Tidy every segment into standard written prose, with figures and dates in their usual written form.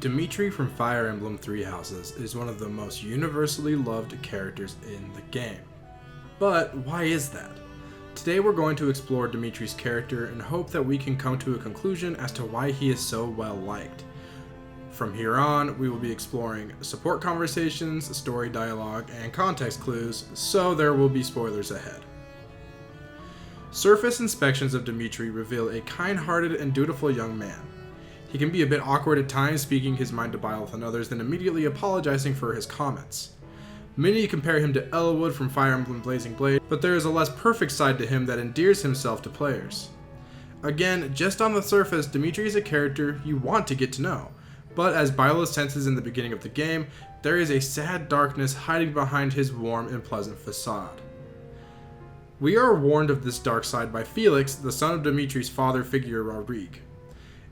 Dimitri from Fire Emblem Three Houses is one of the most universally loved characters in the game. But why is that? Today we're going to explore Dimitri's character and hope that we can come to a conclusion as to why he is so well liked. From here on, we will be exploring support conversations, story dialogue, and context clues, so there will be spoilers ahead. Surface inspections of Dimitri reveal a kind-hearted and dutiful young man. He can be a bit awkward at times, speaking his mind to Byleth and others, then immediately apologizing for his comments. Many compare him to Elwood from Fire Emblem Blazing Blade, but there is a less perfect side to him that endears himself to players. Again, just on the surface, Dimitri is a character you want to get to know, but as Byleth senses in the beginning of the game, there is a sad darkness hiding behind his warm and pleasant facade. We are warned of this dark side by Felix, the son of Dimitri's father figure Rodrigue.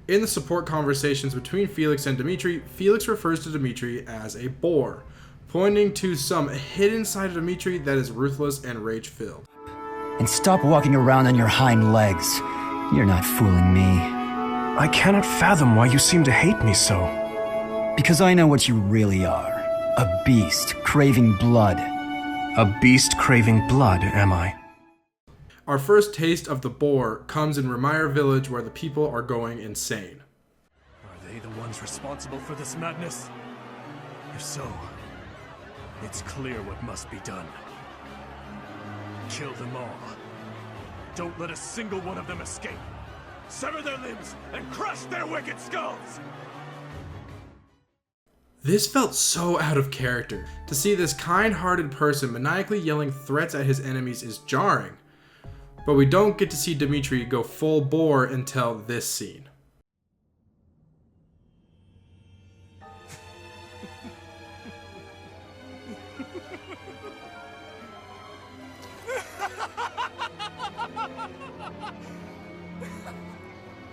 In the support conversations between Felix and Dimitri, Felix refers to Dimitri as a boar, pointing to some hidden side of Dimitri that is ruthless and rage-filled. And stop walking around on your hind legs. You're not fooling me. I cannot fathom why you seem to hate me so. Because I know what you really are. A beast craving blood. A beast craving blood, am I? Our first taste of the boar comes in Remire Village, where the people are going insane. Are they the ones responsible for this madness? If so, it's clear what must be done. Kill them all. Don't let a single one of them escape. Sever their limbs and crush their wicked skulls! This felt so out of character. To see this kind-hearted person maniacally yelling threats at his enemies is jarring. But we don't get to see Dimitri go full bore until this scene.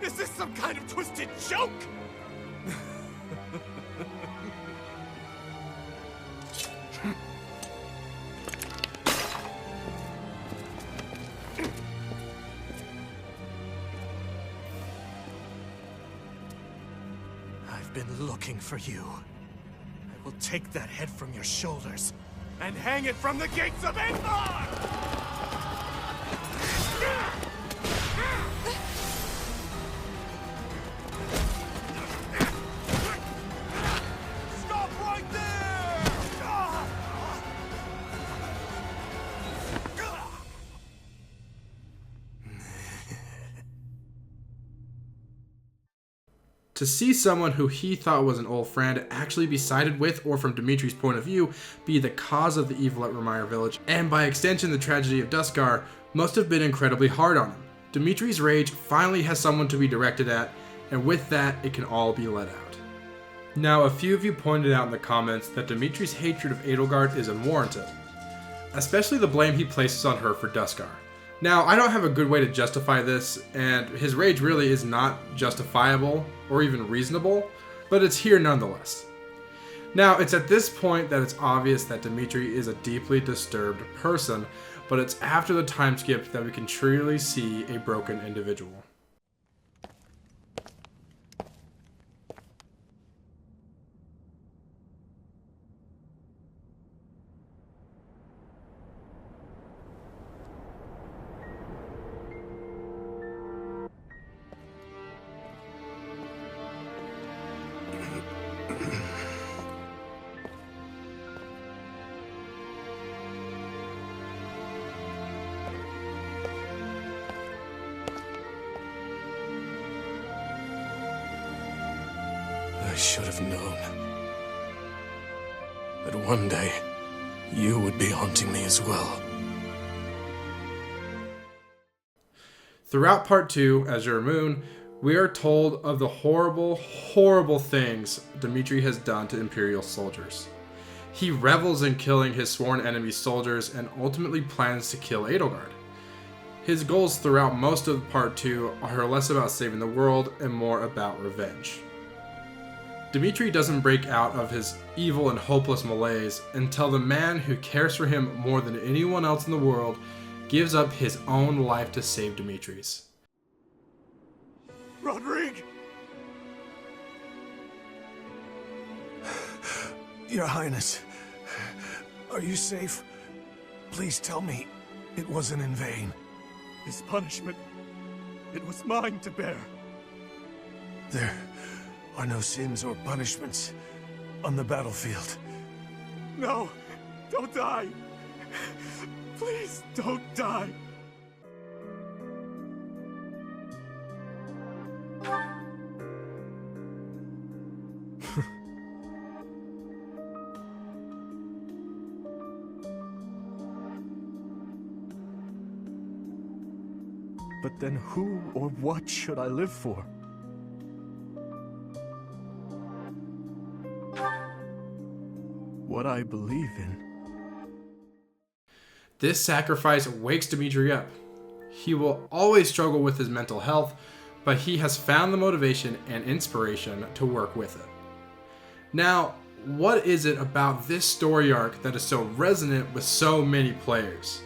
Is this some kind of twisted joke? I've been looking for you. I will take that head from your shoulders and hang it from the gates of Endor! Stop right there! To see someone who he thought was an old friend actually be sided with, or from Dimitri's point of view, be the cause of the evil at Remire Village, and by extension the tragedy of Duscar, must have been incredibly hard on him. Dimitris Rage finally has someone to be directed at, and with that, it can all be let out. Now, a few of you pointed out in the comments that Dimitri's hatred of Adel Garth is unwarranted, especially the blame he places on her for Duscar. Now, I don't have a good way to justify this, and his rage really is not justifiable or even reasonable, but it's here nonetheless. Now, it's at this point that it's obvious that Dimitri is a deeply disturbed person, but it's after the time skip that we can truly see a broken individual. I should have known that one day you would be haunting me as well. Throughout part 2, Azure Moon, we are told of the horrible, horrible things Dimitri has done to Imperial soldiers. He revels in killing his sworn enemy's soldiers and ultimately plans to kill Edelgard. His goals throughout most of part 2 are less about saving the world and more about revenge. Dimitri doesn't break out of his evil and hopeless malaise until the man who cares for him more than anyone else in the world gives up his own life to save Dimitri's. Rodrigue! Your Highness, are you safe? Please tell me it wasn't in vain. His punishment, it was mine to bear. There are no sins or punishments on the battlefield. No, don't die. Please don't die. But then who or what should I live for? What I believe in. This sacrifice wakes Dimitri up. He will always struggle with his mental health, but he has found the motivation and inspiration to work with it. Now, what is it about this story arc that is so resonant with so many players?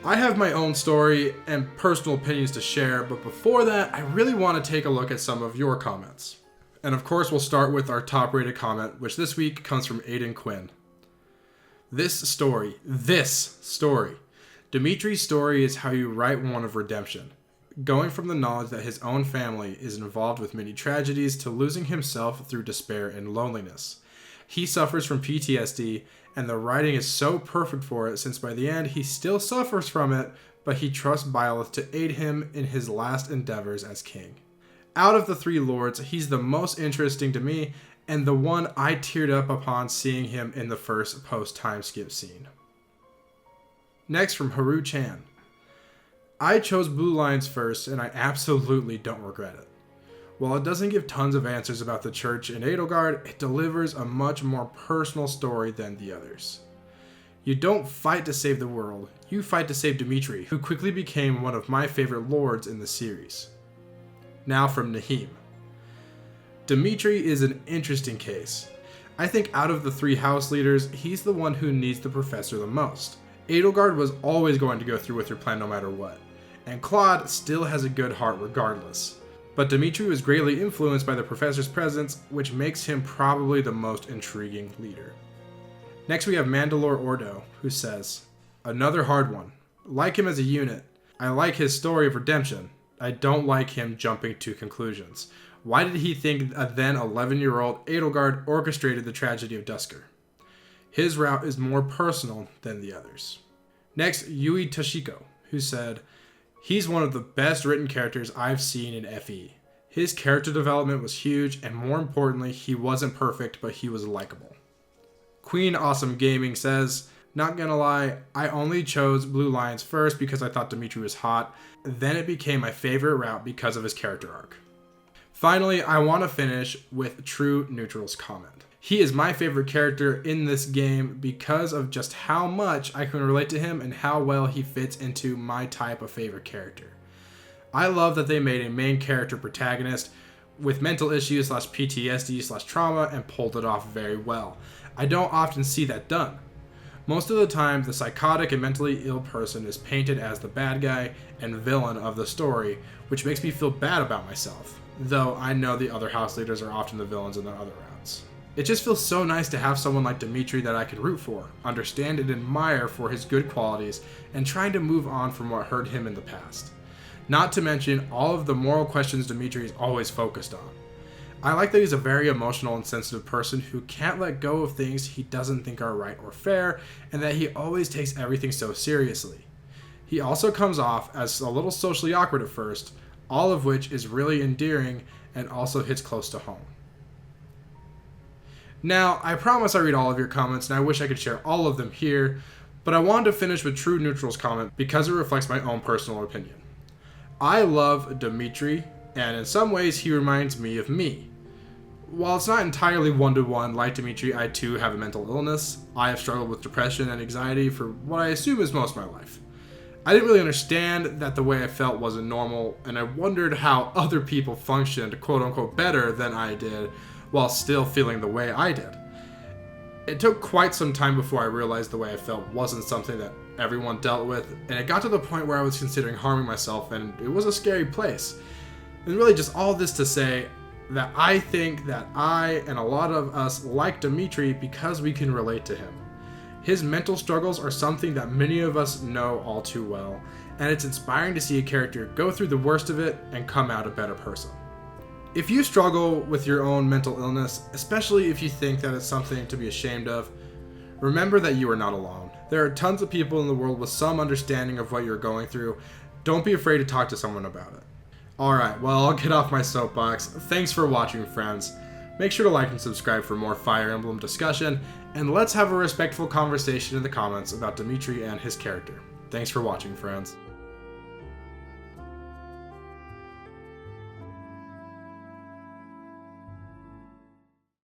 I have my own story and personal opinions to share, but before that, I really want to take a look at some of your comments. And of course, we'll start with our top rated comment, which this week comes from Aiden Quinn. This story, Dimitri's story is how you write one of redemption, going from the knowledge that his own family is involved with many tragedies to losing himself through despair and loneliness. He suffers from PTSD, and the writing is so perfect for it since by the end he still suffers from it, but he trusts Byleth to aid him in his last endeavors as king. Out of the three lords, he's the most interesting to me, and the one I teared up upon seeing him in the first post-time skip scene. Next from Haru Chan. I chose Blue Lines first, and I absolutely don't regret it. While it doesn't give tons of answers about the church in Edelgard, it delivers a much more personal story than the others. You don't fight to save the world, you fight to save Dimitri, who quickly became one of my favorite lords in the series. Now from Nahim. Dimitri is an interesting case. I think out of the three house leaders, he's the one who needs the professor the most. Edelgard was always going to go through with her plan no matter what, and Claude still has a good heart regardless. But Dimitri was greatly influenced by the professor's presence, which makes him probably the most intriguing leader. Next we have Mandalore Ordo, who says, another hard one. Like him as a unit. I like his story of redemption. I don't like him jumping to conclusions. Why did he think a then 11-year-old Edelgard orchestrated the tragedy of Duscur? His route is more personal than the others. Next, Yui Toshiko, who said, he's one of the best written characters I've seen in FE. His character development was huge, and more importantly, he wasn't perfect, but he was likable. Queen Awesome Gaming says, not gonna lie, I only chose Blue Lions first because I thought Dimitri was hot, then it became my favorite route because of his character arc. Finally, I want to finish with True Neutral's comment. He is my favorite character in this game because of just how much I can relate to him and how well he fits into my type of favorite character. I love that they made a main character protagonist with mental issues / PTSD / trauma and pulled it off very well. I don't often see that done. Most of the time, the psychotic and mentally ill person is painted as the bad guy and villain of the story, which makes me feel bad about myself, though I know the other house leaders are often the villains in their other routes. It just feels so nice to have someone like Dimitri that I can root for, understand and admire for his good qualities, and trying to move on from what hurt him in the past. Not to mention all of the moral questions Dimitri is always focused on. I like that he's a very emotional and sensitive person who can't let go of things he doesn't think are right or fair, and that he always takes everything so seriously. He also comes off as a little socially awkward at first, all of which is really endearing and also hits close to home. Now, I promise I read all of your comments and I wish I could share all of them here, but I wanted to finish with True Neutral's comment because it reflects my own personal opinion. I love Dimitri, and in some ways he reminds me of me. While it's not entirely one-to-one like Dimitri, I too have a mental illness. I have struggled with depression and anxiety for what I assume is most of my life. I didn't really understand that the way I felt wasn't normal, and I wondered how other people functioned quote-unquote better than I did while still feeling the way I did. It took quite some time before I realized the way I felt wasn't something that everyone dealt with, and it got to the point where I was considering harming myself, and it was a scary place. And really just all this to say, that I think that I and a lot of us like Dimitri because we can relate to him. His mental struggles are something that many of us know all too well, and it's inspiring to see a character go through the worst of it and come out a better person. If you struggle with your own mental illness, especially if you think that it's something to be ashamed of, remember that you are not alone. There are tons of people in the world with some understanding of what you're going through. Don't be afraid to talk to someone about it. Alright, well, I'll get off my soapbox. Thanks for watching, friends. Make sure to like and subscribe for more Fire Emblem discussion, and let's have a respectful conversation in the comments about Dimitri and his character. Thanks for watching, friends.